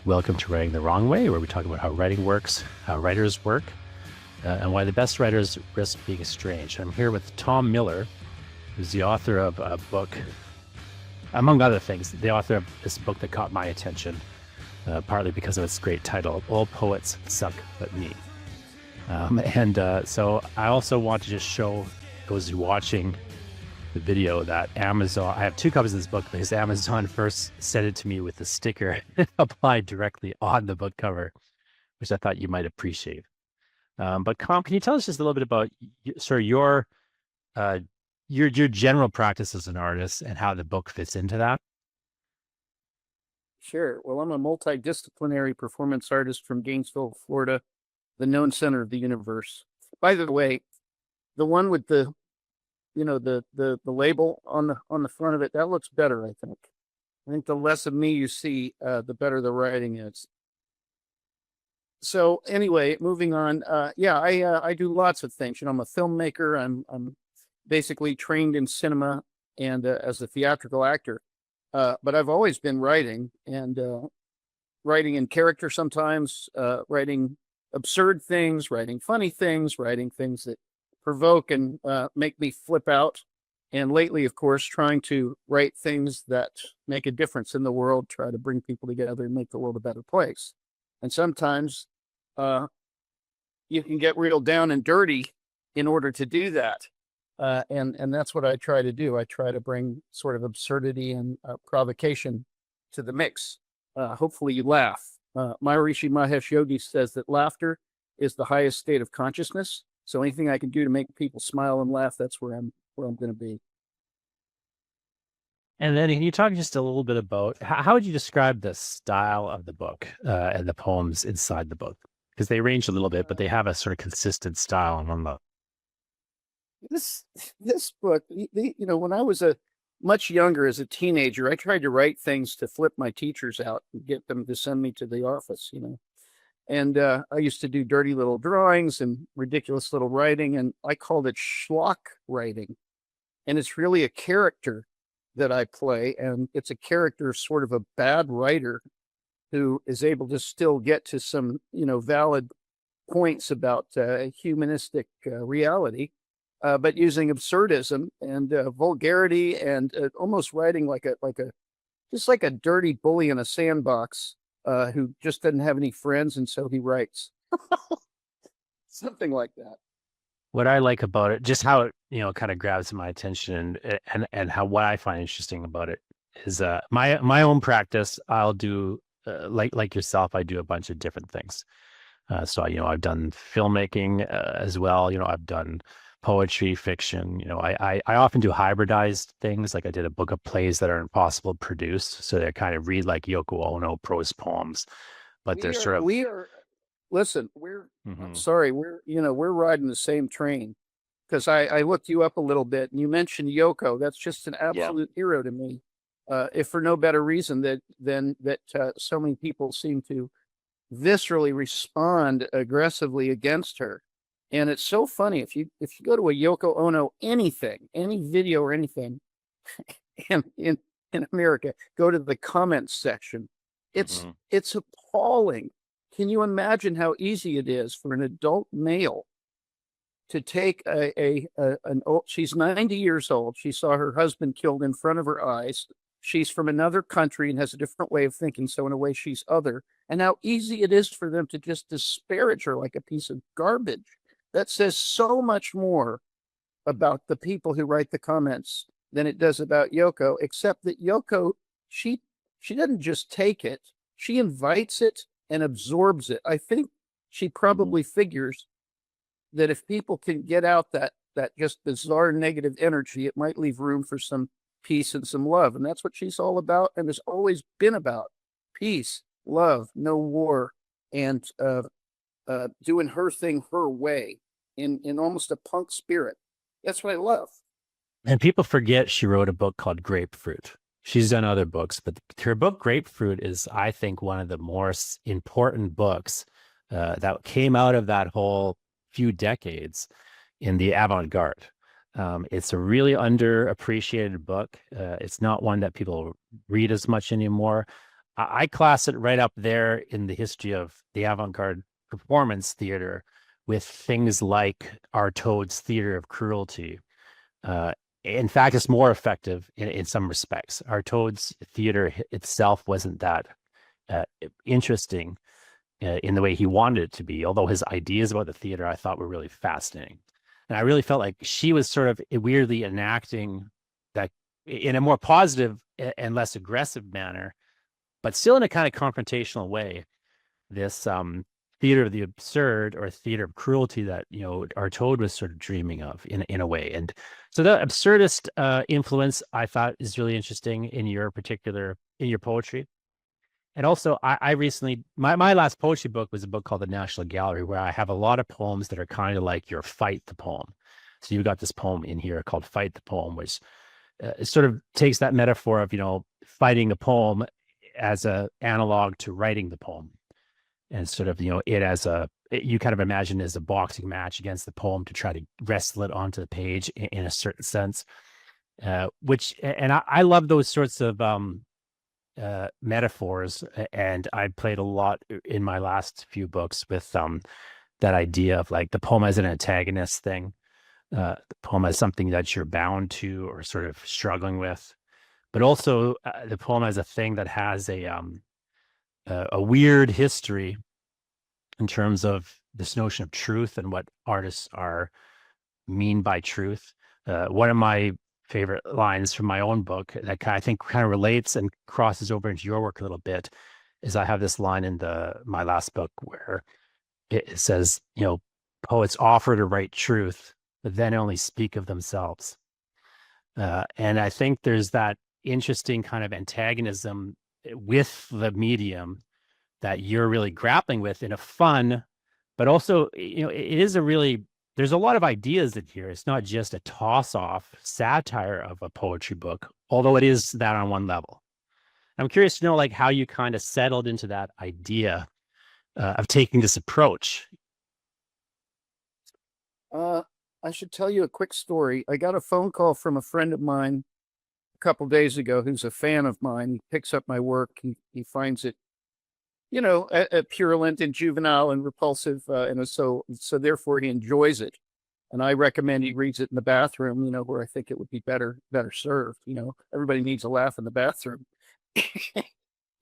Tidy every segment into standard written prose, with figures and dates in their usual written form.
Welcome to Writing the Wrong Way, where we talk about how writing works, how writers work, and why the best writers risk being estranged. I'm here with Tom Miller, who's the author of a book, among other things, the author of this book that caught my attention, partly because of its great title, All Poets Suck But Me. So I also want to just show those watching the video that Amazon, I have 2 copies of this book because Amazon first sent it to me with a sticker applied directly on the book cover, which I thought you might appreciate. But Com, can you tell us just a little bit about your general practice as an artist and how the book fits into that? Sure. Well, I'm a multidisciplinary performance artist from Gainesville, Florida, the known center of the universe. By the way, the one with the label on the front of it, that looks better, I think. I think the less of me you see, the better the writing is. So anyway, moving on. I do lots of things. I'm a filmmaker. I'm basically trained in cinema and as a theatrical actor. But I've always been writing and writing in character sometimes, writing absurd things, writing funny things, writing things that provoke and make me flip out. And lately, of course, trying to write things that make a difference in the world, try to bring people together and make the world a better place. And sometimes you can get real down and dirty in order to do that. And that's what I try to do. I try to bring sort of absurdity and provocation to the mix. Hopefully you laugh. Maharishi Mahesh Yogi says that laughter is the highest state of consciousness. So anything I can do to make people smile and laugh, that's where I'm going to be. And then can you talk just a little bit about how would you describe the style of the book and the poems inside the book? Because they range a little bit, but they have a sort of consistent style on the. This book, when I was much younger as a teenager, I tried to write things to flip my teachers out and get them to send me to the office, And I used to do dirty little drawings and ridiculous little writing, and I called it schlock writing. And it's really a character that I play, and it's a character sort of a bad writer who is able to still get to some, valid points about humanistic reality, but using absurdism and vulgarity and almost writing like a dirty bully in a sandbox. Who just doesn't have any friends, and so he writes. Something like that. What I like about it, just how it, kind of grabs my attention and how what I find interesting about it is my own practice. I'll do like yourself, I do a bunch of different things. So I've done filmmaking as well. I've done poetry, fiction. I often do hybridized things. Like I did a book of plays that are impossible to produce, so they kind of read like Yoko Ono prose poems, but they're sort of. Listen, I'm sorry, we're riding the same train, because I looked you up a little bit and you mentioned Yoko. That's just an absolute hero to me, if for no better reason than that so many people seem to viscerally respond aggressively against her. And it's so funny if you go to a Yoko Ono anything, any video or anything in America, go to the comments section. It's appalling. Can you imagine how easy it is for an adult male to take she's 90 years old. She saw her husband killed in front of her eyes. She's from another country and has a different way of thinking. So in a way, she's other. And how easy it is for them to just disparage her like a piece of garbage. That says so much more about the people who write the comments than it does about Yoko, except that Yoko, she doesn't just take it, she invites it and absorbs it. I think she probably figures that if people can get out that just bizarre negative energy, it might leave room for some peace and some love. And that's what she's all about and has always been about. Peace, love, no war, and doing her thing her way in almost a punk spirit. That's what I love. And people forget she wrote a book called Grapefruit. She's done other books, but her book Grapefruit is, I think, one of the more important books that came out of that whole few decades in the avant-garde. It's a really underappreciated book. It's not one that people read as much anymore. I class it right up there in the history of the avant-garde performance theater with things like Artaud's Theater of Cruelty. Uh, in fact, it's more effective in some respects. Artaud's theater itself wasn't that uh, interesting in the way he wanted it to be, although his ideas about the theater I thought were really fascinating. And I really felt like she was sort of weirdly enacting that in a more positive and less aggressive manner, but still in a kind of confrontational way. This theater of the absurd or theater of cruelty that Artaud was sort of dreaming of in a way. And so the absurdist influence I thought is really interesting in your poetry. And also, I recently, my last poetry book was a book called The National Gallery, where I have a lot of poems that are kind of like your Fight the poem. So you've got this poem in here called Fight the Poem, which it sort of takes that metaphor of, fighting a poem as a analog to writing the poem. And sort of, you kind of imagine as a boxing match against the poem to try to wrestle it onto the page in a certain sense, and I love those sorts of metaphors, and I played a lot in my last few books with that idea of like the poem as an antagonist thing, the poem as something that you're bound to or sort of struggling with, but also the poem as a thing that has a weird history in terms of this notion of truth and what artists mean by truth. One of my favorite lines from my own book that I think kind of relates and crosses over into your work a little bit is I have this line in my last book where it says, poets offer to write truth, but then only speak of themselves. And I think there's that interesting kind of antagonism with the medium that you're really grappling with in a fun, but also, it is there's a lot of ideas in here. It's not just a toss-off satire of a poetry book, although it is that on one level. I'm curious to know, like, how you kind of settled into that idea of taking this approach. I should tell you a quick story. I got a phone call from a friend of mine a couple days ago who's a fan of mine. He picks up my work. He finds it, purulent and juvenile and repulsive, and so therefore he enjoys it. And I recommend he reads it in the bathroom, where I think it would be better served. Everybody needs a laugh in the bathroom.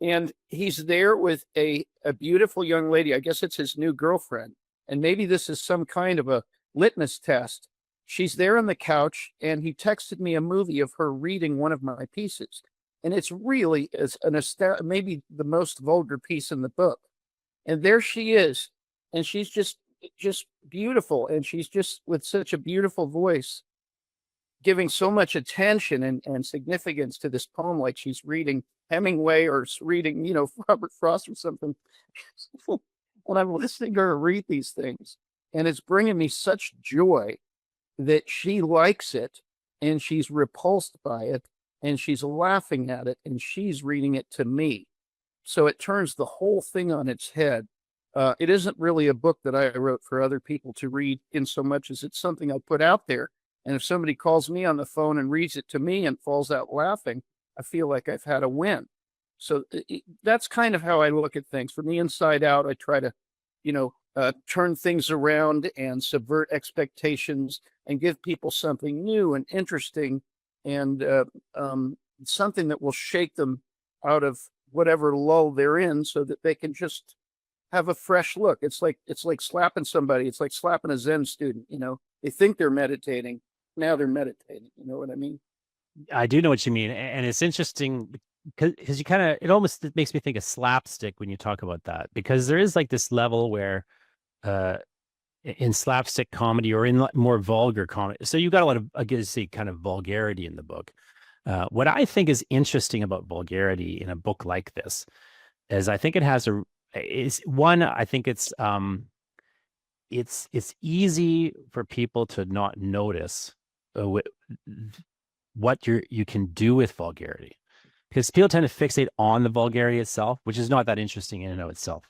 And he's there with a beautiful young lady. I guess it's his new girlfriend. And maybe this is some kind of a litmus test. She's there on the couch, and he texted me a movie of her reading one of my pieces. And it's really maybe the most vulgar piece in the book. And there she is, and she's just beautiful, and she's just with such a beautiful voice, giving so much attention and significance to this poem, like she's reading Hemingway or reading, Robert Frost or something. And I'm listening to her read these things, and it's bringing me such joy that she likes it, and she's repulsed by it, and she's laughing at it, and she's reading it to me. So it turns the whole thing on its head. It isn't really a book that I wrote for other people to read in so much as it's something I put out there. And if somebody calls me on the phone and reads it to me and falls out laughing, I feel like I've had a win. So that's kind of how I look at things. From the inside out, I try to, turn things around and subvert expectations and give people something new and interesting and something that will shake them out of whatever lull they're in, so that they can just have a fresh look. It's like slapping somebody. It's like slapping a Zen student. They think they're meditating. Now they're meditating. You know what I mean? I do know what you mean, and it's interesting because you kind of, it almost makes me think of slapstick when you talk about that, because there is like this level where in slapstick comedy or in more vulgar comedy, so you got a lot of, I guess, say, kind of vulgarity in the book. What I think is interesting about vulgarity in a book like this is I think it has I think it's easy for people to not notice what you can do with vulgarity, because people tend to fixate on the vulgarity itself, which is not that interesting in and of itself.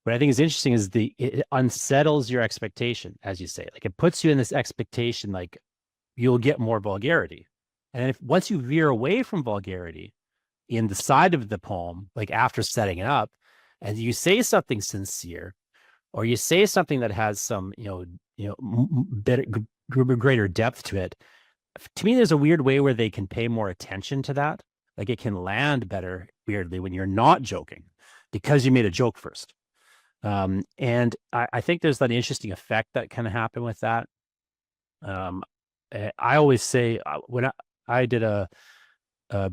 What I think is interesting is it unsettles your expectation, as you say. Like, it puts you in this expectation, like you'll get more vulgarity. And once you veer away from vulgarity, in the side of the poem, like after setting it up, and you say something sincere, or you say something that has some, better, greater depth to it. To me, there's a weird way where they can pay more attention to that. Like it can land better, weirdly, when you're not joking because you made a joke first. And I think there's that interesting effect that can happen with that. I always say when I did a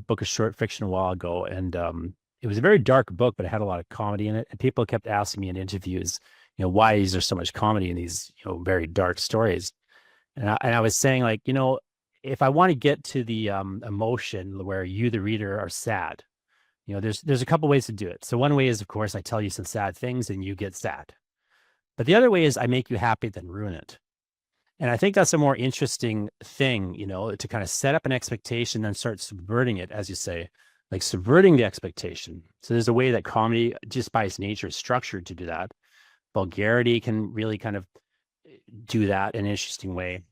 book of short fiction a while ago, and it was a very dark book, but it had a lot of comedy in it. And people kept asking me in interviews, why is there so much comedy in these, very dark stories? And I was saying, like, if I want to get to the emotion where you, the reader, are sad, there's a couple ways to do it. So one way is, of course, I tell you some sad things and you get sad. But the other way is I make you happy, then ruin it. And I think that's a more interesting thing, to kind of set up an expectation, then start subverting it, as you say, like subverting the expectation. So there's a way that comedy, just by its nature, is structured to do that. Vulgarity can really kind of do that in an interesting way.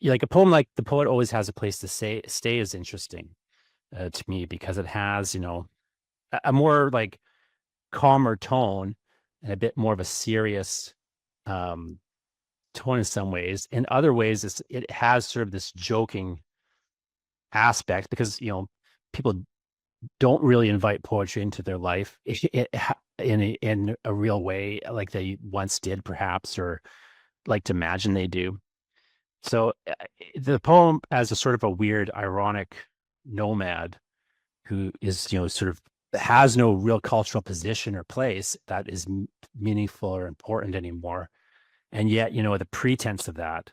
Like a poem like The Poet Always Has a Place to Stay is interesting to me because it has, a more like calmer tone and a bit more of a serious tone in some ways. In other ways, it has sort of this joking aspect because, people don't really invite poetry into their life in a real way like they once did, perhaps, or like to imagine they do. So the poem as a sort of a weird, ironic nomad who is, sort of has no real cultural position or place that is meaningful or important anymore. And yet, the pretense of that,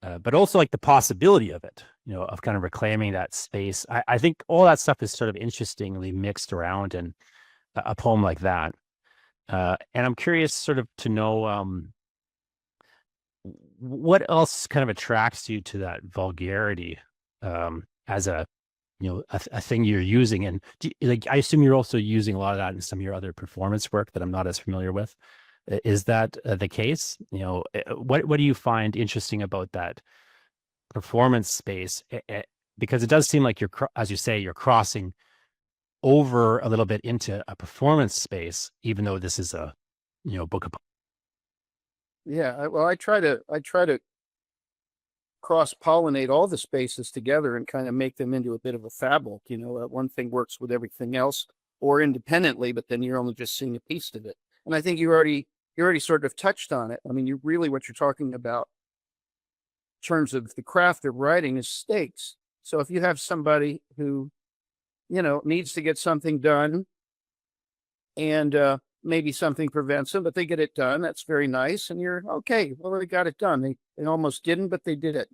but also like the possibility of it, of kind of reclaiming that space. I think all that stuff is sort of interestingly mixed around in a poem like that. And I'm curious sort of to know what else kind of attracts you to that vulgarity as a a thing you're using. And like I assume you're also using a lot of that in some of your other performance work that I'm not as familiar with. Is that the case? What do you find interesting about that performance space? Because it does seem like as you say, you're crossing over a little bit into a performance space, even though this is a book of. Yeah, well, I try to cross-pollinate all the spaces together and kind of make them into a bit of a fabric. One thing works with everything else, or independently, but then you're only just seeing a piece of it. And I think you already sort of touched on it. I mean, what you're talking about in terms of the craft of writing is stakes. So if you have somebody who, needs to get something done, and maybe something prevents them, but they get it done, that's very nice. And you're okay, well, they got it done. They almost didn't, but they did it.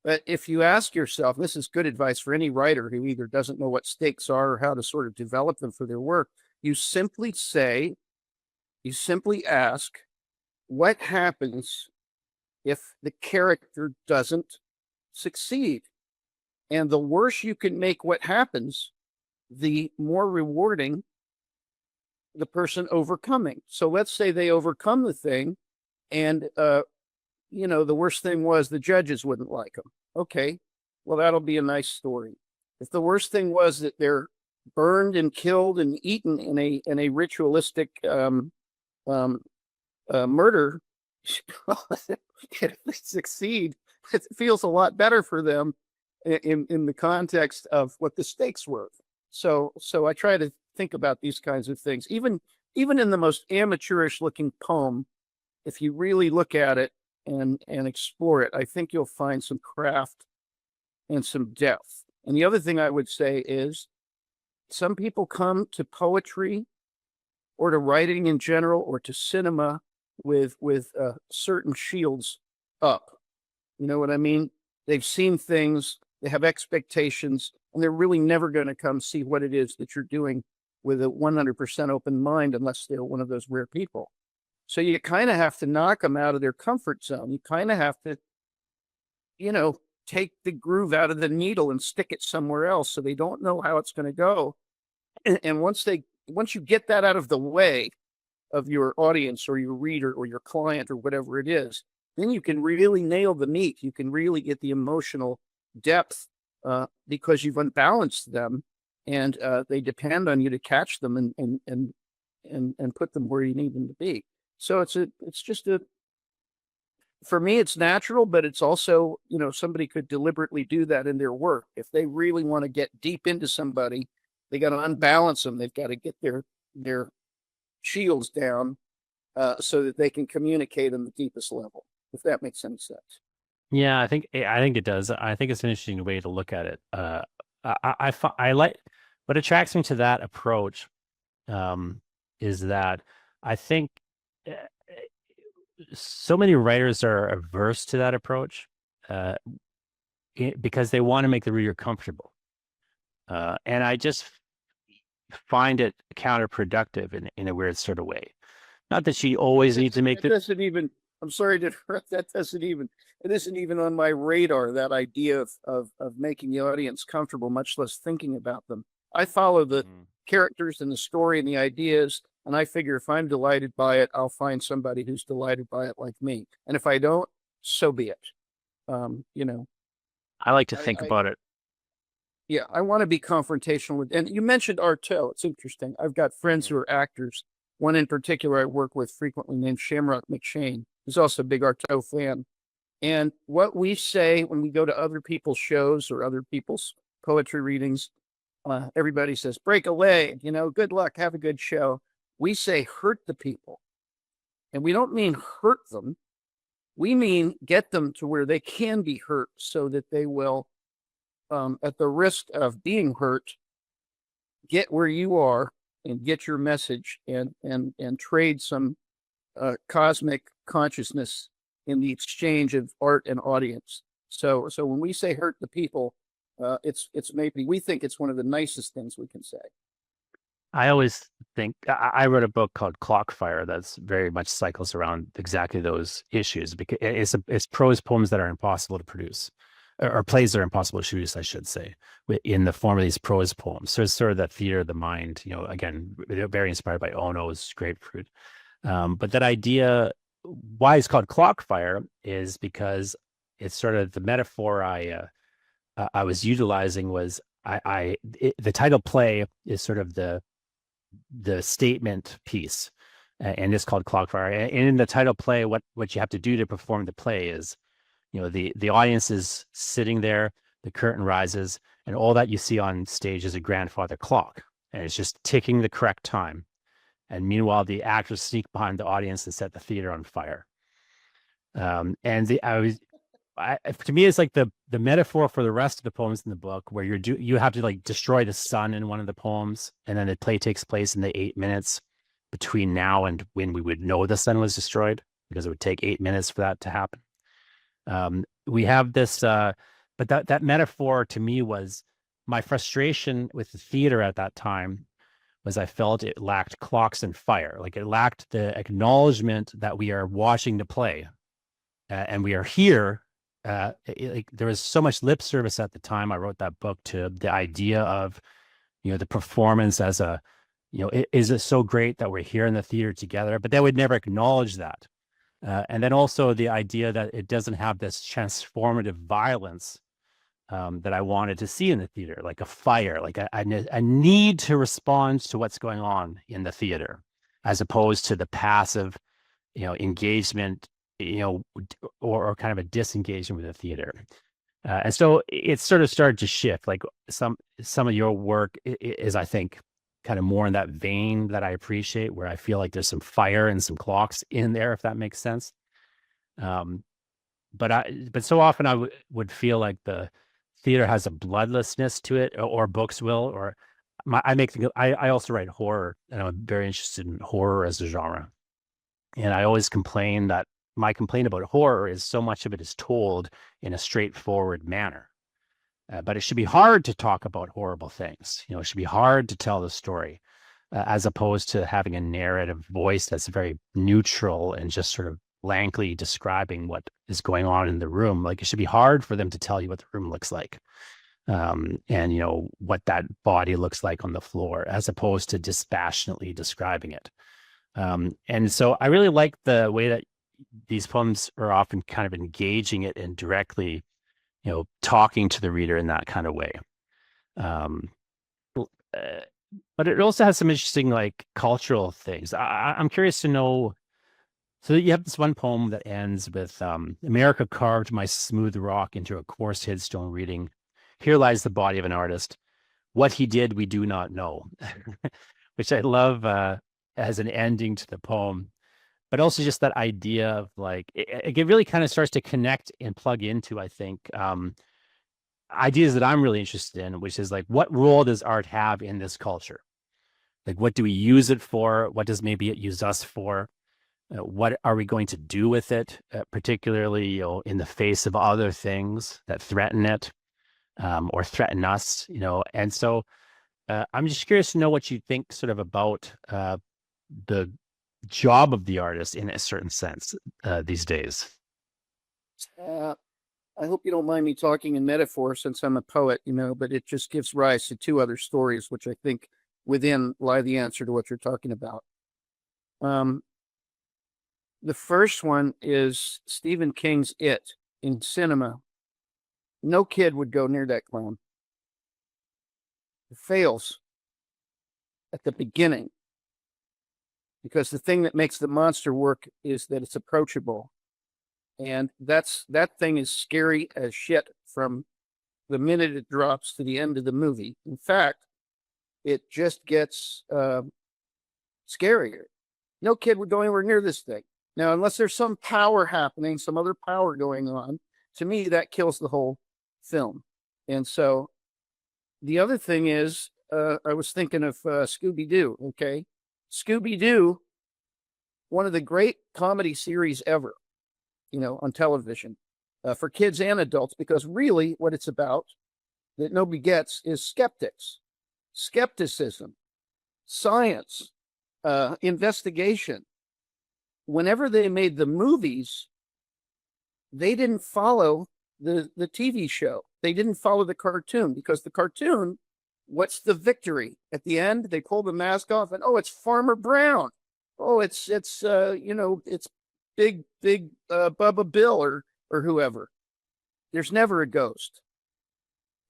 But if you ask yourself, this is good advice for any writer who either doesn't know what stakes are or how to sort of develop them for their work, you simply ask, what happens if the character doesn't succeed? And the worse you can make what happens, the more rewarding the person overcoming. So let's say they overcome the thing, and the worst thing was the judges wouldn't like them. Okay, well, that'll be a nice story. If the worst thing was that they're burned and killed and eaten in a ritualistic murder, if they succeed, it feels a lot better for them in the context of what the stakes were. So I try to think about these kinds of things. Even in the most amateurish looking poem, if you really look at it and explore it, I think you'll find some craft and some depth. And the other thing I would say is some people come to poetry or to writing in general or to cinema with certain shields up. You know what I mean? They've seen things, they have expectations, and they're really never going to come see what it is that you're doing with a 100% open mind unless they're one of those rare people. So you kind of have to knock them out of their comfort zone. You kind of have to, take the groove out of the needle and stick it somewhere else so they don't know how it's going to go. And once you get that out of the way of your audience or your reader or your client or whatever it is, then you can really nail the meat. You can really get the emotional depth because you've unbalanced them, and they depend on you to catch them and put them where you need them to be. So it's just a for me, it's natural, but it's also, somebody could deliberately do that in their work. If they really want to get deep into somebody, they got to unbalance them. They've got to get their shields down so that they can communicate on the deepest level, if that makes any sense. Yeah, I think it does. I think it's an interesting way to look at it. I like what attracts me to that approach, um, is that I think uh, so many writers are averse to that approach, uh, because they want to make the reader comfortable. And I just find it counterproductive in a weird sort of way. Not that she always needs to make That doesn't even, I'm sorry to interrupt, it isn't even on my radar, that idea of making the audience comfortable, much less thinking about them. I follow the characters and the story and the ideas, and I figure if I'm delighted by it, I'll find somebody who's delighted by it like me. And if I don't, so be it. You know, I like to think I about it. yeah, I want to be confrontational with, and you mentioned Artaud. It's interesting. I've got friends who are actors. One in particular I work with frequently named Shamrock McShane, who's also a big Artaud fan. And what we say when we go to other people's shows or other people's poetry readings, everybody says, break a leg, good luck, have a good show. We say hurt the people. And we don't mean hurt them. We mean get them to where they can be hurt so that they will, at the risk of being hurt, get where you are and get your message and trade some cosmic consciousness in the exchange of art and audience. So when we say hurt the people, it's maybe we think it's one of the nicest things we can say. I always think I wrote a book called Clockfire that's very much cycles around exactly those issues, because it's prose poems that are impossible to produce, or plays that are impossible to produce, I should say, in the form of these prose poems. So it's sort of that theater of the mind, again, very inspired by Ono's Grapefruit. But that idea, why it's called Clockfire, is because it's sort of the metaphor I was utilizing was the title play is sort of the statement piece, and it's called Clockfire. And in the title play, what you have to do to perform the play is, the audience is sitting there, the curtain rises, and all that you see on stage is a grandfather clock, and it's just ticking the correct time. And meanwhile, the actors sneak behind the audience and set the theater on fire. And to me, it's like the metaphor for the rest of the poems in the book, where you have to like destroy the sun in one of the poems, and then the play takes place in the 8 minutes between now and when we would know the sun was destroyed, because it would take 8 minutes for that to happen. We have this, but that metaphor to me was my frustration with the theater at that time. Was I felt it lacked clocks and fire, like it lacked the acknowledgement that we are watching the play, and we are here. Like there was so much lip service at the time I wrote that book to the idea of, the performance as a, is it so great that we're here in the theater together? But they would never acknowledge that. And then also the idea that it doesn't have this transformative violence, that I wanted to see in the theater, like a fire, like a need to respond to what's going on in the theater, as opposed to the passive, engagement, or kind of a disengagement with the theater. And so it sort of started to shift. Like some of your work is, I think, kind of more in that vein that I appreciate, where I feel like there's some fire and some clocks in there, if that makes sense. But so often I would feel like the theater has a bloodlessness to it, or books will, or I also write horror, and I'm very interested in horror as a genre. And I always complain that my complaint about horror is so much of it is told in a straightforward manner. But it should be hard to talk about horrible things. It should be hard to tell the story, as opposed to having a narrative voice that's very neutral and just sort of blankly describing what is going on in the room. Like it should be hard for them to tell you what the room looks like, and what that body looks like on the floor, as opposed to dispassionately describing it. And so I really like the way that these poems are often kind of engaging it and directly talking to the reader in that kind of way. Um, uh, but it also has some interesting like cultural things. I'm curious to know. So you have this one poem that ends with America carved my smooth rock into a coarse headstone reading, "Here lies the body of an artist. What he did, we do not know," which I love as an ending to the poem. But also just that idea of like, it really kind of starts to connect and plug into, I think, ideas that I'm really interested in, which is like, what role does art have in this culture? Like, what do we use it for? What does maybe it use us for? What are we going to do with it, particularly in the face of other things that threaten it or threaten us? And so I'm just curious to know what you think, sort of about the job of the artist in a certain sense these days. Uh, I hope you don't mind me talking in metaphor since I'm a poet, but it just gives rise to two other stories, which I think within lie the answer to what you're talking about. The first one is Stephen King's It in cinema. No kid would go near that clown. It fails at the beginning because the thing that makes the monster work is that it's approachable. And that thing is scary as shit from the minute it drops to the end of the movie. In fact, it just gets scarier. No kid would go anywhere near this thing. Now, unless there's some power happening, some other power going on, to me, that kills the whole film. And so the other thing is, I was thinking of Scooby-Doo, okay? Scooby-Doo, one of the great comedy series ever, on television for kids and adults, because really what it's about that nobody gets is skepticism, science, investigation. Whenever they made the movies, they didn't follow the TV show. They didn't follow the cartoon, because the cartoon, what's the victory? At the end, they pull the mask off and, oh, it's Farmer Brown. Oh, it's big Bubba Bill or whoever. There's never a ghost.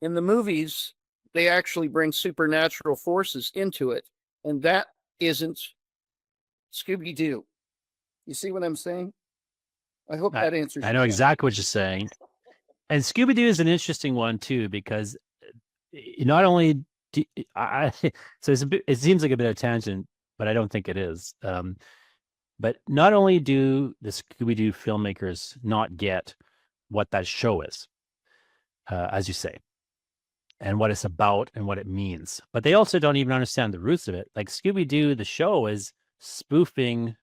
In the movies, they actually bring supernatural forces into it, and that isn't Scooby-Doo. You see what I'm saying? I hope that answers. I know exactly what you're saying. And Scooby-Doo is an interesting one too, because not only do so it seems like a bit of a tangent, but I don't think it is. But not only do the Scooby-Doo filmmakers not get what that show is, as you say, and what it's about and what it means, but they also don't even understand the roots of it. Like Scooby-Doo, the show is spoofing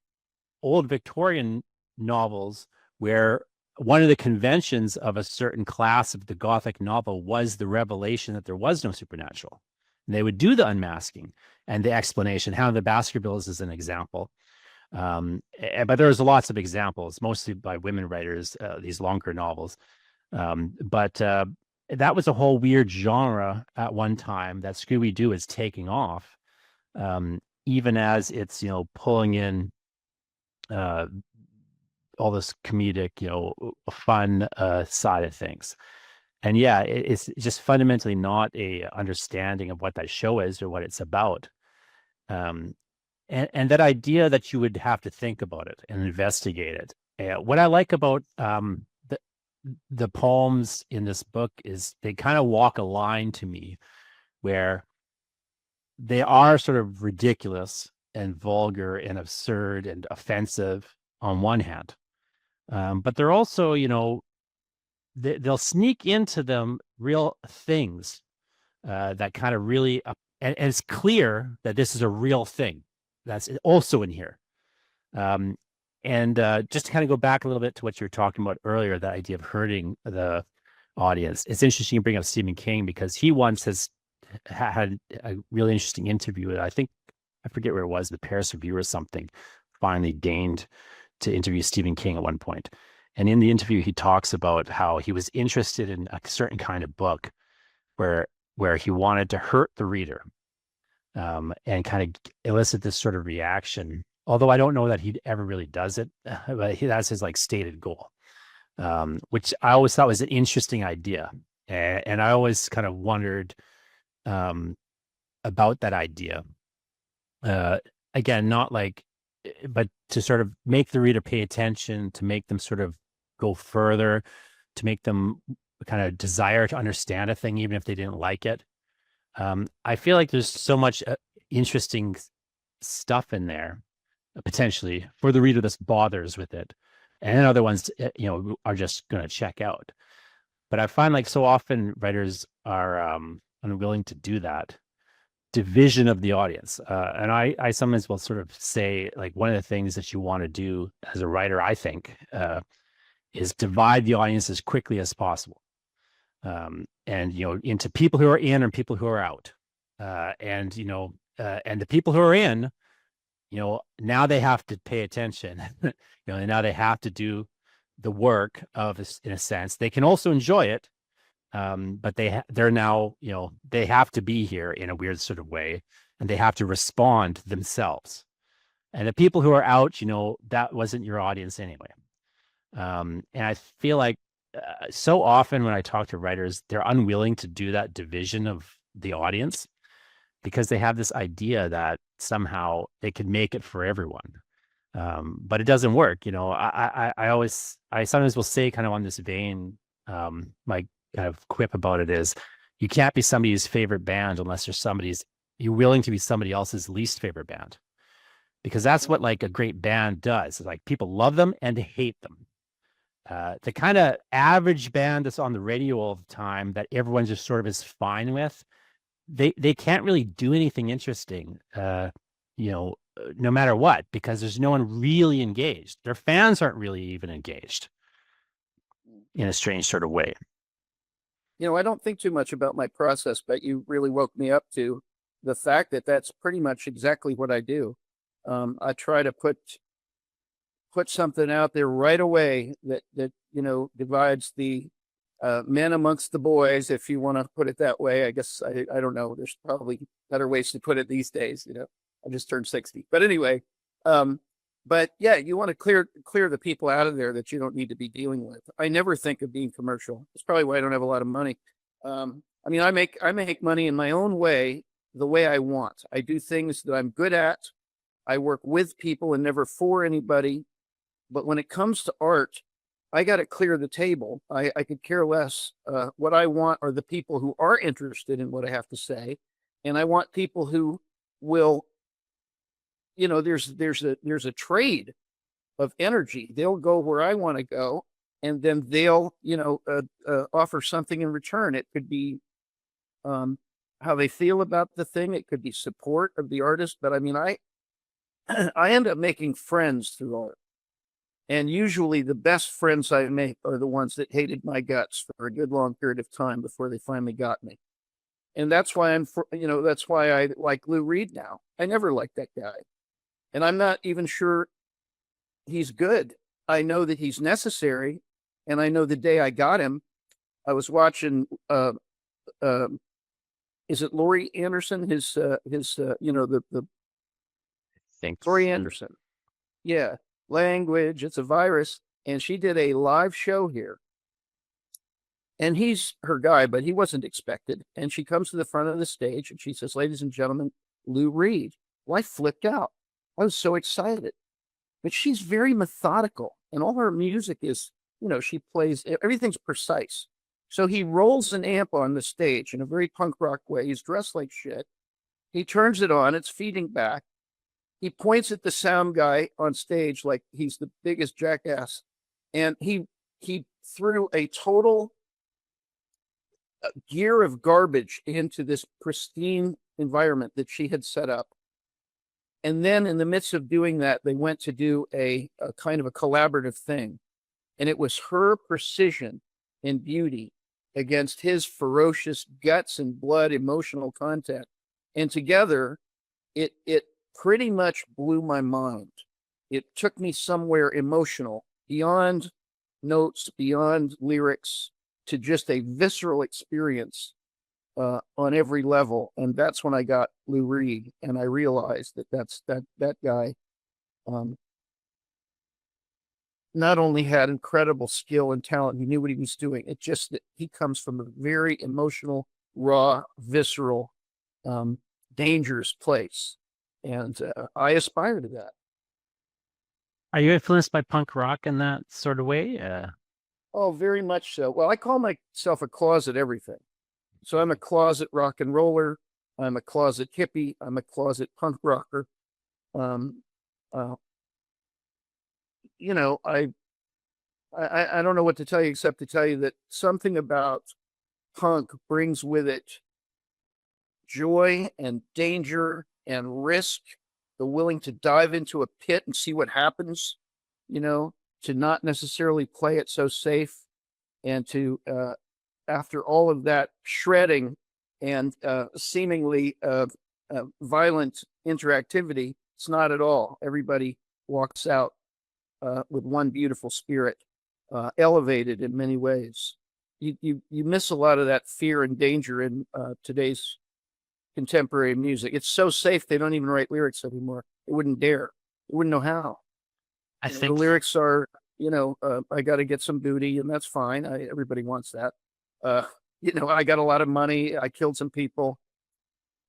old Victorian novels where one of the conventions of a certain class of the Gothic novel was the revelation that there was no supernatural. And they would do the unmasking and the explanation. How the Baskervilles is an example. But there's lots of examples, mostly by women writers, these longer novels. But that was a whole weird genre at one time that Scooby-Doo is taking off, even as it's, pulling in all this comedic, fun side of things. And yeah, it's just fundamentally not a understanding of what that show is or what it's about. And that idea that you would have to think about it and investigate it. What I like about the poems in this book is they kind of walk a line to me where they are sort of ridiculous and vulgar and absurd and offensive on one hand. But they're also, they'll sneak into them real things that kind of really, and it's clear that this is a real thing that's also in here. And just to kind of go back a little bit to what you were talking about earlier, that idea of hurting the audience. It's interesting you bring up Stephen King, because he once has had a really interesting interview. I think, I forget where it was, the Paris Review or something, finally deigned to interview Stephen King at one point. And in the interview, he talks about how he was interested in a certain kind of book where he wanted to hurt the reader, and kind of elicit this sort of reaction. Although I don't know that he ever really does it, but that's his like stated goal. which I always thought was an interesting idea. And I always kind of wondered um, about that idea. Uh, Again, not like, but to sort of make the reader pay attention, to make them sort of go further, to make them kind of desire to understand a thing, even if they didn't like it. I feel like there's so much interesting stuff in there potentially for the reader that's bothers with it, and other ones, are just going to check out. But I find like so often writers are unwilling to do that division of the audience. And I sometimes will sort of say like one of the things that you want to do as a writer, I think, is divide the audience as quickly as possible. And, into people who are in and people who are out. And the people who are in, now they have to pay attention, and now they have to do the work of, in a sense, they can also enjoy it. But they're now, they have to be here in a weird sort of way, and they have to respond themselves. And the people who are out, that wasn't your audience anyway. And I feel like so often when I talk to writers, they're unwilling to do that division of the audience because they have this idea that somehow they can make it for everyone. But it doesn't work. I sometimes will say kind of on this vein, my kind of quip about it is you can't be somebody's favorite band unless you're willing to be somebody else's least favorite band, because that's what like a great band does. It's like people love them and hate them. The kind of average band that's on the radio all the time that everyone just sort of is fine with, they can't really do anything interesting, no matter what, because there's no one really engaged. Their fans aren't really even engaged in a strange sort of way. I don't think too much about my process, but you really woke me up to the fact that that's pretty much exactly what I do. I try to put something out there right away that divides the men amongst the boys, if you want to put it that way. I guess I don't know. There's probably better ways to put it these days. I just turned 60, but anyway. But yeah, you want to clear the people out of there that you don't need to be dealing with. I never think of being commercial. That's probably why I don't have a lot of money. I mean, I make money in my own way, the way I want. I do things that I'm good at. I work with people and never for anybody. But when it comes to art, I got to clear the table. I could care less. What I want are the people who are interested in what I have to say, and I want people who will, there's a trade of energy. They'll go where I want to go, and then they'll offer something in return. It could be how they feel about the thing. It could be support of the artist. But I mean, I end up making friends through art. And usually the best friends I make are the ones that hated my guts for a good long period of time before they finally got me. And that's why that's why I like Lou Reed now. I never liked that guy. And I'm not even sure he's good. I know that he's necessary. And I know the day I got him, I was watching, is it Laurie Anderson? The Laurie Anderson. Yeah. Language, it's a virus. And she did a live show here. And he's her guy, but he wasn't expected. And she comes to the front of the stage and she says, "Ladies and gentlemen, Lou Reed." Well, I flipped out. I was so excited. But she's very methodical. And all her music is, she plays, everything's precise. So he rolls an amp on the stage in a very punk rock way. He's dressed like shit. He turns it on. It's feeding back. He points at the sound guy on stage like he's the biggest jackass. And he threw a total gear of garbage into this pristine environment that she had set up. And then in the midst of doing that, they went to do a kind of a collaborative thing. And it was her precision and beauty against his ferocious guts and blood emotional content. And together, it pretty much blew my mind. It took me somewhere emotional, beyond notes, beyond lyrics, to just a visceral experience on every level. And that's when I got Lou Reed, and I realized that that guy not only had incredible skill and talent, he knew what he was doing. It just that he comes from a very emotional, raw, visceral, um, dangerous place, and I aspire to that. Are you influenced by punk rock in that sort of way? Oh, very much so. Well, I call myself a closet everything. So I'm a closet rock and roller. I'm a closet hippie. I'm a closet punk rocker. Um, uh, you know, I don't know what to tell you except to tell you that something about punk brings with it joy and danger and risk, the willing to dive into a pit and see what happens, you know, to not necessarily play it so safe, and to after all of that shredding and seemingly violent interactivity, it's not at all. Everybody walks out with one beautiful spirit, elevated in many ways. You miss a lot of that fear and danger in today's contemporary music. It's so safe they don't even write lyrics anymore. They wouldn't dare. They wouldn't know how. I The think lyrics are, I got to get some booty, and that's fine. Everybody wants that. Uh, I got a lot of money. I killed some people.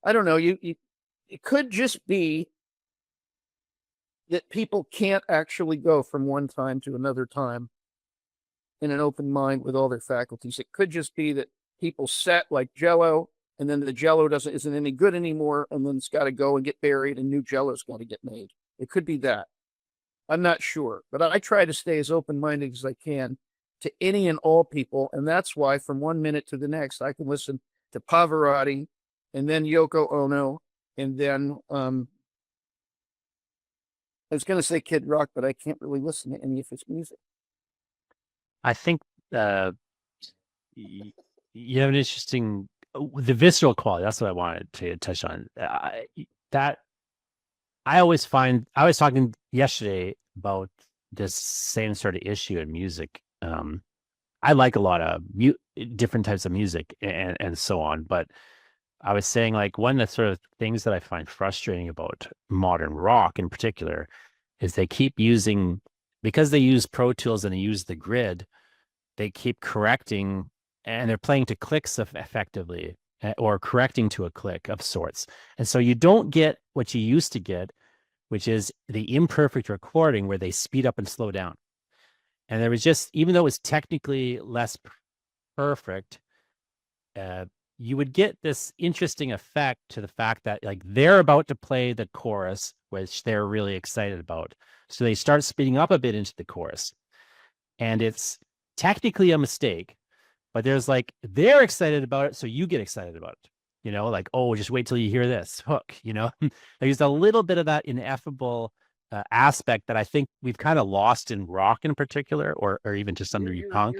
I don't know. It could just be that people can't actually go from one time to another time in an open mind with all their faculties. It could just be that people set like Jello, and then the Jello isn't any good anymore, and then it's got to go and get buried, and new Jello's got to get made. It could be that. I'm not sure, but I try to stay as open-minded as I can to any and all people, and that's why from one minute to the next, I can listen to Pavarotti, and then Yoko Ono, and then I was going to say Kid Rock, but I can't really listen to any of his music. I think uh, you have an interesting the visceral quality. That's what I wanted to touch on. That I always find. I was talking yesterday about this same sort of issue in music. I like a lot of different types of music and so on, but I was saying like one of the sort of things that I find frustrating about modern rock in particular is they keep using, because they use Pro Tools and they use the grid, they keep correcting and they're playing to clicks effectively, or correcting to a click of sorts. And so you don't get what you used to get, which is the imperfect recording where they speed up and slow down. And there was just, even though it was technically less perfect, uh, you would get this interesting effect to the fact that like they're about to play the chorus, which they're really excited about. So they start speeding up a bit into the chorus. And it's technically a mistake, but there's like, they're excited about it. So you get excited about it, like, oh, just wait till you hear this hook, there's a little bit of that ineffable aspect that I think we've kind of lost in rock in particular, or even to some degree punk.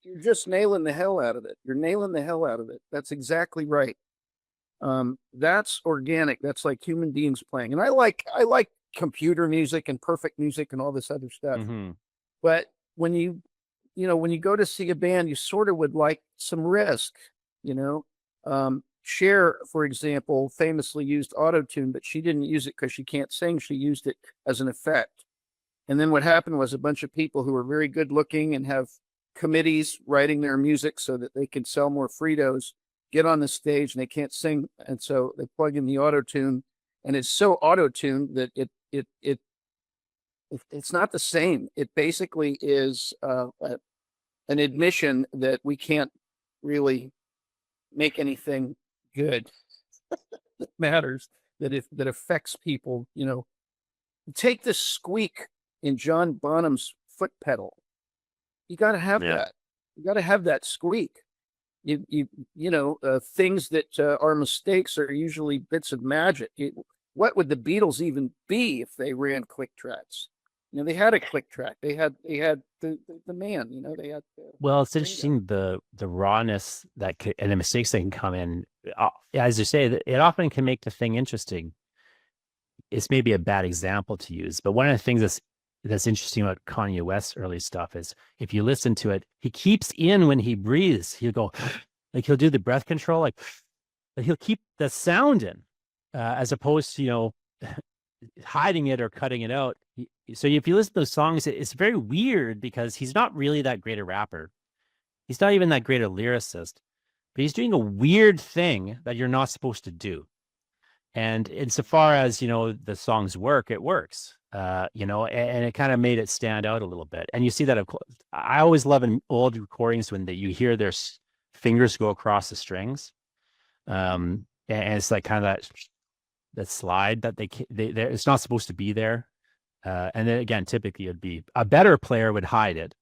You're just nailing the hell out of it. You're nailing the hell out of it. That's exactly right. That's organic. That's like human beings playing. And I like computer music and perfect music and all this other stuff. Mm-hmm. But when you go to see a band, you sort of would like some risk, Cher, for example, famously used auto-tune, but she didn't use it because she can't sing. She used it as an effect. And then what happened was a bunch of people who are very good looking and have committees writing their music so that they can sell more Fritos get on the stage and they can't sing. And so they plug in the auto-tune, and it's so auto-tuned that it's not the same. It basically is an admission that we can't really make anything good that matters, that affects people. Take this squeak in John Bonham's foot pedal. You got to have that. You got to have that squeak. Things that are mistakes are usually bits of magic. What would the Beatles even be if they ran click tracks? They had a click track. They had the man. They had. Well, it's interesting the rawness and the mistakes that can come in. As you say, it often can make the thing interesting. It's maybe a bad example to use, but one of the things that's interesting about Kanye West's early stuff is if you listen to it, he keeps in when he breathes. He'll go like he'll do the breath control, like he'll keep the sound in, as opposed to hiding it or cutting it out. So if you listen to those songs, it's very weird because he's not really that great a rapper. He's not even that great a lyricist, but he's doing a weird thing that you're not supposed to do. And insofar as, the songs work, it works. And it kind of made it stand out a little bit. And you see that, of course, I always love in old recordings when you hear their fingers go across the strings. And it's like kind of that slide that it's not supposed to be there. And then again, typically it'd be a better player would hide it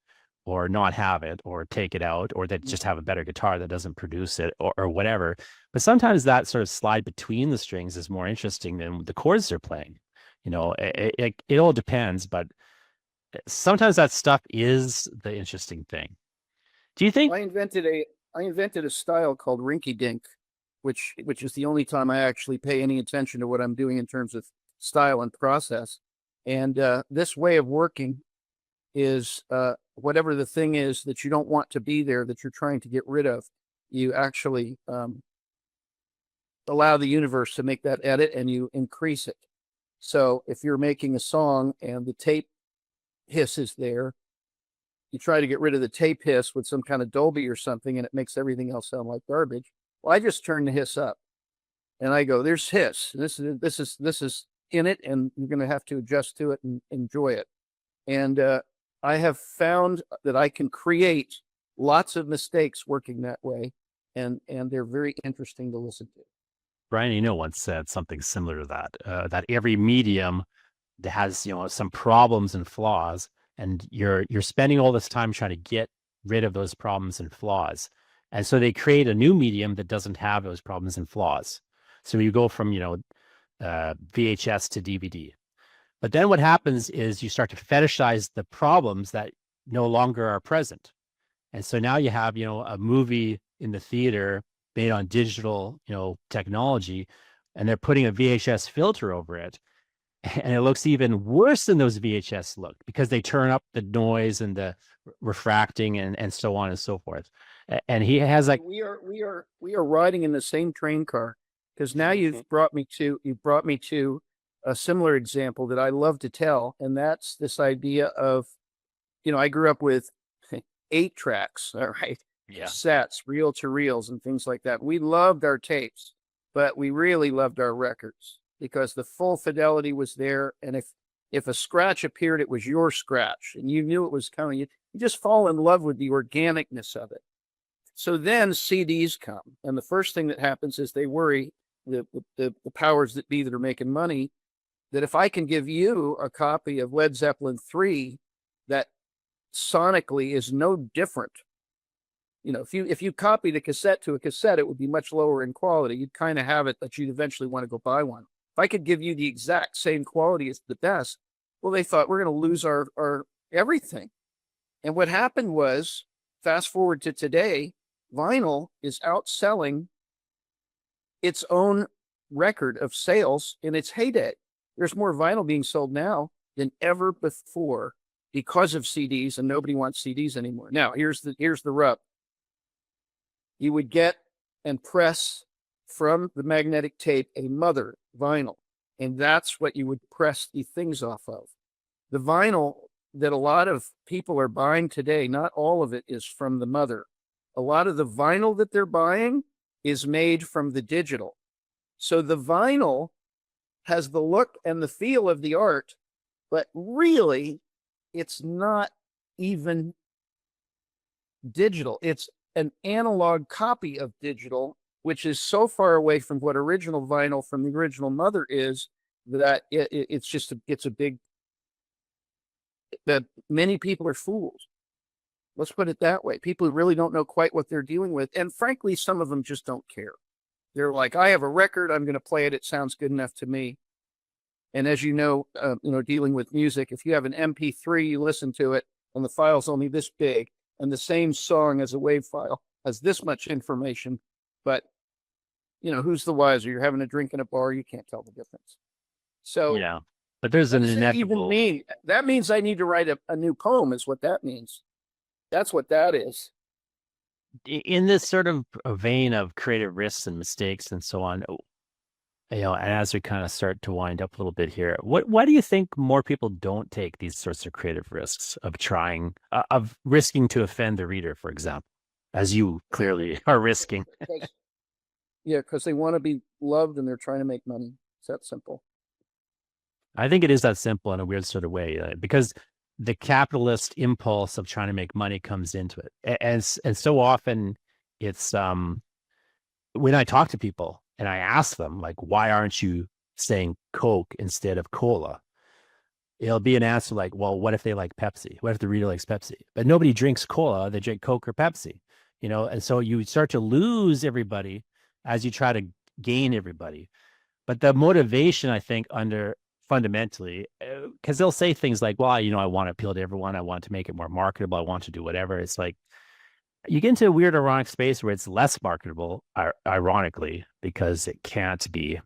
or not have it or take it out, or they just have a better guitar that doesn't produce it or whatever. But sometimes that sort of slide between the strings is more interesting than the chords they're playing. It all depends, but sometimes that stuff is the interesting thing. Do you think I invented a style called rinky dink, which is the only time I actually pay any attention to what I'm doing in terms of style and process. And this way of working is whatever the thing is that you don't want to be there, that you're trying to get rid of, you actually allow the universe to make that edit and you increase it. So if you're making a song and the tape hiss is there, you try to get rid of the tape hiss with some kind of Dolby or something, and it makes everything else sound like garbage. Well, I just turn the hiss up, and I go, "There's hiss. This is in it, and you're going to have to adjust to it and enjoy it." And I have found that I can create lots of mistakes working that way, and they're very interesting to listen to. Brian Eno once said something similar to that, that every medium that has, some problems and flaws, and you're spending all this time trying to get rid of those problems and flaws. And so they create a new medium that doesn't have those problems and flaws. So you go from, VHS to DVD. But then what happens is you start to fetishize the problems that no longer are present. And so now you have, a movie in the theater made on digital, technology, and they're putting a VHS filter over it. And it looks even worse than those VHS looked because they turn up the noise and the refracting and so on and so forth. And he has like we are riding in the same train car, because now you've brought me to a similar example that I love to tell, and that's this idea of, I grew up with 8 tracks, all right, sets, reel to reels, and things like that. We loved our tapes, but we really loved our records because the full fidelity was there. And if a scratch appeared, it was your scratch, and you knew it was coming. You just fall in love with the organicness of it. So then CDs come, and the first thing that happens is they worry the powers that be that are making money that if I can give you a copy of Led Zeppelin 3 that sonically is no different, if you copied a cassette to a cassette, it would be much lower in quality. You'd kind of have it that you'd eventually want to go buy one. If I could give you the exact same quality as the best, well, they thought we're going to lose our everything. And what happened was, fast forward to today, vinyl is outselling its own record of sales in its heyday. There's more vinyl being sold now than ever before because of CDs, and nobody wants CDs anymore. Now, here's the rub. You would get and press from the magnetic tape a mother vinyl, and that's what you would press the things off of. The vinyl that a lot of people are buying today, not all of it is from the mother. A lot of the vinyl that they're buying is made from the digital. So the vinyl has the look and the feel of the art, but really it's not even digital. It's an analog copy of digital, which is so far away from what original vinyl from the original mother is that it's a big, that many people are fools. Let's put it that way. People who really don't know quite what they're dealing with. And frankly, some of them just don't care. They're like, I have a record, I'm going to play it. It sounds good enough to me. And as you know, dealing with music, if you have an MP3, you listen to it and the file's only this big, and the same song as a WAV file has this much information. But, who's the wiser? You're having a drink in a bar, you can't tell the difference. So, yeah, but there's an inevitable. That means I need to write a new poem, is what that means. That's what that is. In this sort of a vein of creative risks and mistakes and so on, And as we kind of start to wind up a little bit here, why do you think more people don't take these sorts of creative risks of trying, of risking to offend the reader, for example, as you clearly are risking? Yeah, because they want to be loved and they're trying to make money. It's that simple. I think it is that simple in a weird sort of way, because the capitalist impulse of trying to make money comes into it, and so often it's when I talk to people and I ask them like, why aren't you saying Coke instead of cola? It'll be an answer like, well, what if they like Pepsi? What if the reader likes Pepsi? But nobody drinks cola; they drink Coke or Pepsi, And so you start to lose everybody as you try to gain everybody. But the motivation, I think, under fundamentally, because they'll say things like, well, I want to appeal to everyone. I want to make it more marketable. I want to do whatever. It's like you get into a weird, ironic space where it's less marketable, ironically, because it can't be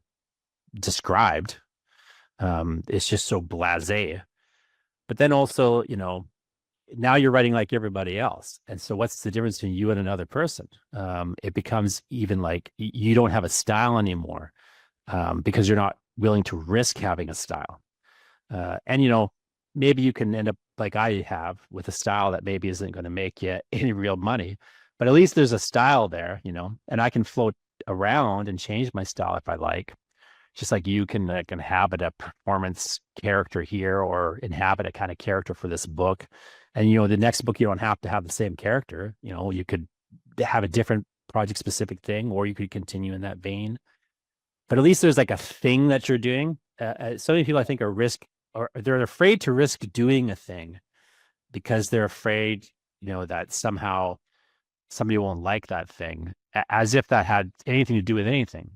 described. It's just so blasé. But then also, now you're writing like everybody else. And so what's the difference between you and another person? It becomes even like you don't have a style anymore, because you're not willing to risk having a style. And maybe you can end up like I have with a style that maybe isn't going to make you any real money, but at least there's a style there, and I can float around and change my style if I like. Just like you can inhabit a performance character here or inhabit a kind of character for this book. And, the next book, you don't have to have the same character. You could have a different project specific thing, or you could continue in that vein. But at least there's like a thing that you're doing. So many people, I think, or they're afraid to risk doing a thing because they're afraid, that somehow somebody won't like that thing, as if that had anything to do with anything.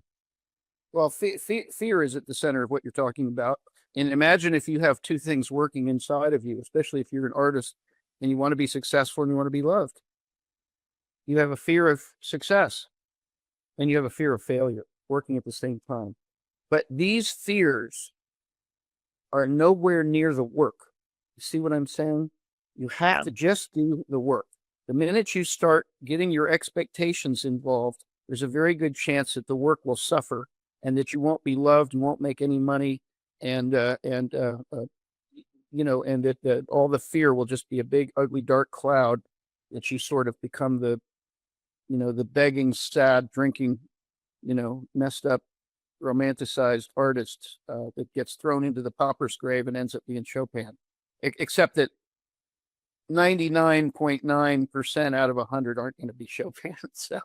Well, fear is at the center of what you're talking about. And imagine if you have two things working inside of you, especially if you're an artist and you want to be successful and you want to be loved. You have a fear of success and you have a fear of failure working at the same time. But these fears are nowhere near the work. You see what I'm saying? You have to just do the work. The minute you start getting your expectations involved, there's a very good chance that the work will suffer and that you won't be loved, you won't make any money, and that all the fear will just be a big, ugly, dark cloud that you sort of become the begging, sad, drinking, messed up, romanticized artist that gets thrown into the pauper's grave and ends up being Chopin. Except that 99.9% out of 100 aren't going to be Chopin. So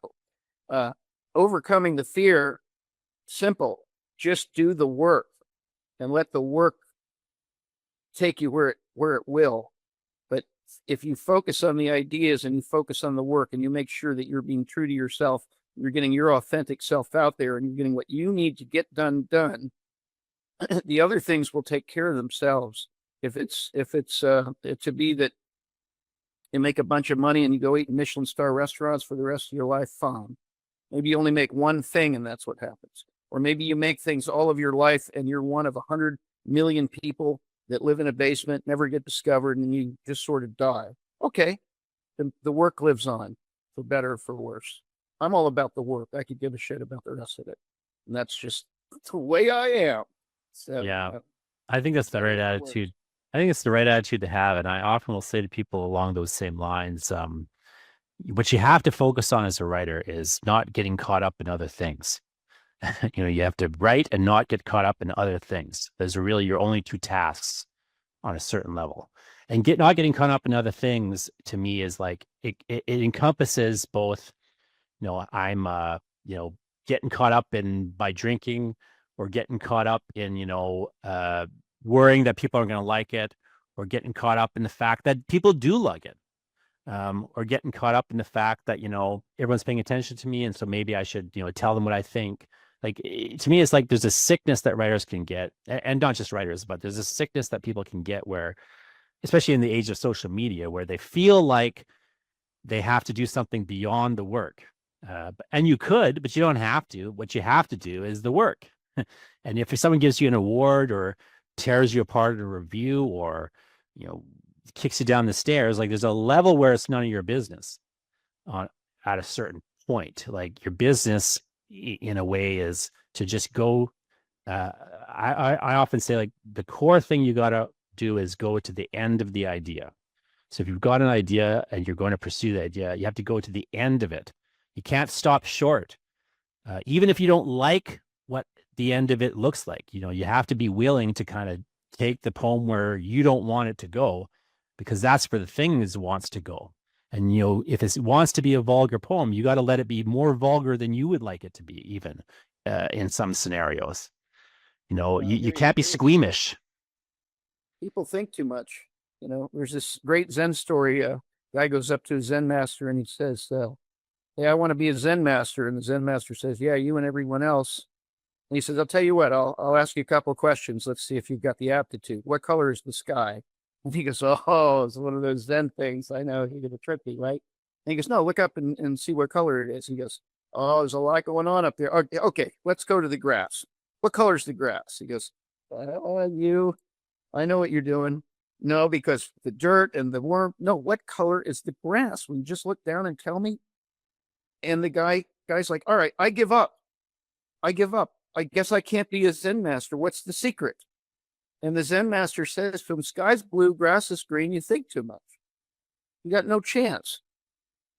overcoming the fear, simple. Just do the work and let the work take you where it will. But if you focus on the ideas and you focus on the work and you make sure that you're being true to yourself, you're getting your authentic self out there and you're getting what you need to get done, the other things will take care of themselves. If it's to be that you make a bunch of money and you go eat in Michelin star restaurants for the rest of your life, fine. Maybe you only make one thing and that's what happens. Or maybe you make things all of your life and you're one of 100 million people that live in a basement, never get discovered, and you just sort of die. Okay, the work lives on, for better or for worse. I'm all about the work. I could give a shit about the rest of it. And that's just the way I am. So, yeah, I think that's the right attitude. I think it's the right attitude to have. And I often will say to people along those same lines, what you have to focus on as a writer is not getting caught up in other things. You have to write and not get caught up in other things. Those are really your only two tasks on a certain level. And not getting caught up in other things to me is like, it encompasses both, I'm, getting caught up in by drinking or getting caught up in, worrying that people aren't going to like it, or getting caught up in the fact that people do like it. Or getting caught up in the fact that, everyone's paying attention to me. And so maybe I should, tell them what I think. Like, to me, it's like there's a sickness that writers can get, and not just writers, but there's a sickness that people can get where, especially in the age of social media, where they feel like they have to do something beyond the work. And you could, but you don't have to. What you have to do is the work. And if someone gives you an award or tears you apart in a review or, kicks you down the stairs, like there's a level where it's none of your business at a certain point. Like your business in a way is to just go uh, I often say like the core thing you got to do is go to the end of the idea. So if you've got an idea and you're going to pursue the idea, you have to go to the end of it. You can't stop short. Even if you don't like what the end of it looks like, you have to be willing to kind of take the poem where you don't want it to go, because that's where the thing is wants to go. And, if it wants to be a vulgar poem, you got to let it be more vulgar than you would like it to be, even in some scenarios. You can't be squeamish. People think too much. There's this great Zen story. Guy goes up to a Zen master and he says, hey, I want to be a Zen master. And the Zen master says, yeah, you and everyone else. And he says, I'll tell you what, I'll ask you a couple of questions. Let's see if you've got the aptitude. What color is the sky? And he goes, oh, it's one of those Zen things. I know, he did a trippy, right? And he goes, no, look up and see what color it is. He goes, oh, there's a lot going on up there. Okay, let's go to the grass. What color is the grass? He goes, I know what you're doing. No, because the dirt and the worm. No, what color is the grass? Will you just look down and tell me? And the guy's like, all right, I give up. I guess I can't be a Zen master. What's the secret? And the Zen master says to him, sky's blue, grass is green. You think too much. You got no chance.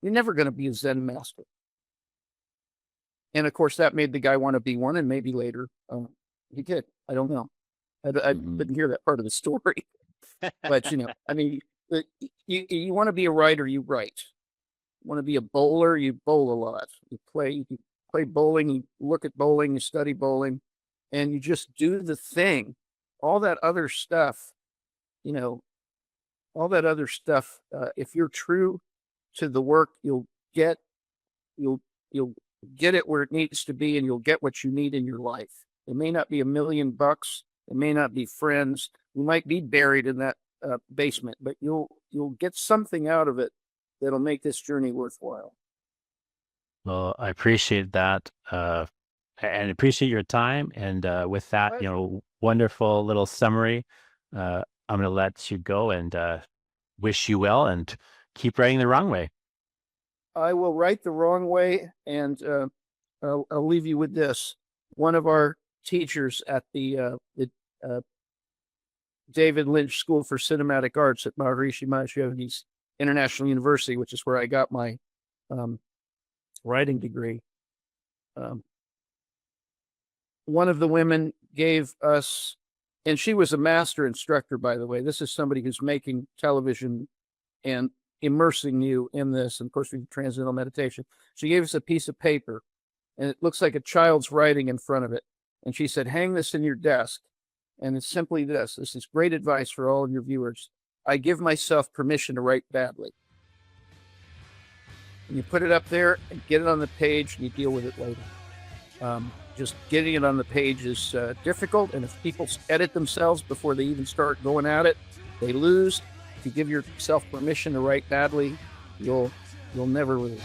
You're never going to be a Zen master. And of course, that made the guy want to be one, and maybe later he did. I don't know. I didn't hear that part of the story. But, I mean, you want to be a writer, you write. You want to be a bowler, you bowl a lot. You play bowling, you look at bowling, you study bowling, and you just do the thing. All that other stuff, if you're true to the work, you'll get it where it needs to be, and you'll get what you need in your life. It may not be $1 million. It may not be friends. You might be buried in that basement, but you'll get something out of it that'll make this journey worthwhile. Well, I appreciate that, and appreciate your time. And with that, wonderful little summary, I'm going to let you go and wish you well, and keep writing the wrong way. I will write the wrong way, and I'll leave you with this. One of our teachers at the David Lynch School for Cinematic Arts at Maharishi Mahesh Yogi's International University, which is where I got my writing degree. One of the women gave us, and she was a master instructor, by the way. This is somebody who's making television and immersing you in this. And of course, we do transcendental meditation. She gave us a piece of paper, and it looks like a child's writing in front of it. And she said, hang this in your desk. And it's simply this. This is great advice for all of your viewers. I give myself permission to write badly. And you put it up there and get it on the page, and you deal with it later. Just getting it on the page is difficult. And if people edit themselves before they even start going at it, they lose. If you give yourself permission to write badly, you'll never lose.